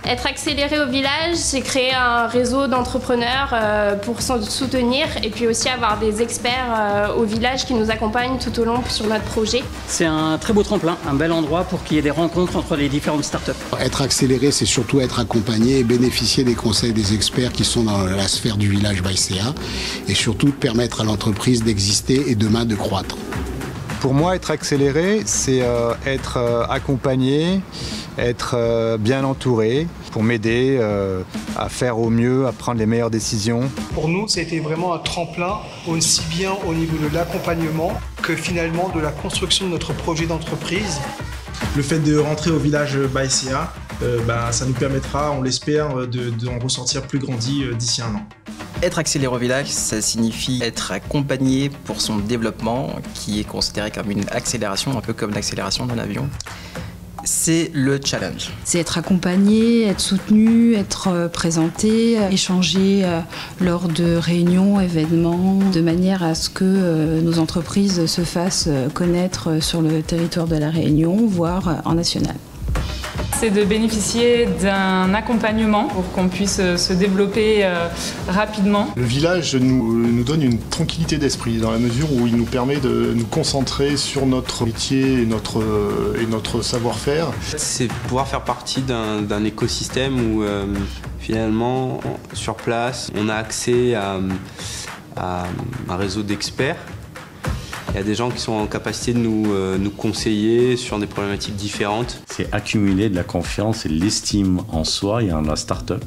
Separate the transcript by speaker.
Speaker 1: Être accéléré au village, c'est créer un réseau d'entrepreneurs pour s'en soutenir et puis aussi avoir des experts au village qui nous accompagnent tout au long sur notre projet.
Speaker 2: C'est un très beau tremplin, un bel endroit pour qu'il y ait des rencontres entre les différentes startups.
Speaker 3: Être accéléré, c'est surtout être accompagné et bénéficier des conseils des experts qui sont dans la sphère du village by CA et surtout permettre à l'entreprise d'exister et demain de croître.
Speaker 4: Pour moi, être accéléré, c'est être accompagné, être bien entouré pour m'aider à faire au mieux, à prendre les meilleures décisions.
Speaker 5: Pour nous, ça a été vraiment un tremplin, aussi bien au niveau de l'accompagnement que finalement de la construction de notre projet d'entreprise.
Speaker 6: Le fait de rentrer au village by CA, ça nous permettra, on l'espère, d'en ressortir plus grandi d'ici un an.
Speaker 7: Être accéléré au village, ça signifie être accompagné pour son développement, qui est considéré comme une accélération, un peu comme l'accélération d'un avion. C'est le challenge.
Speaker 8: C'est être accompagné, être soutenu, être présenté, échanger lors de réunions, événements, de manière à ce que nos entreprises se fassent connaître sur le territoire de la Réunion, voire en national.
Speaker 9: C'est de bénéficier d'un accompagnement pour qu'on puisse se développer rapidement.
Speaker 10: Le village nous donne une tranquillité d'esprit dans la mesure où il nous permet de nous concentrer sur notre métier et notre savoir-faire.
Speaker 11: C'est pouvoir faire partie d'un écosystème où finalement sur place on a accès à un réseau d'experts. Il y a des gens qui sont en capacité de nous conseiller sur des problématiques différentes.
Speaker 12: C'est accumuler de la confiance et de l'estime en soi et en la start-up.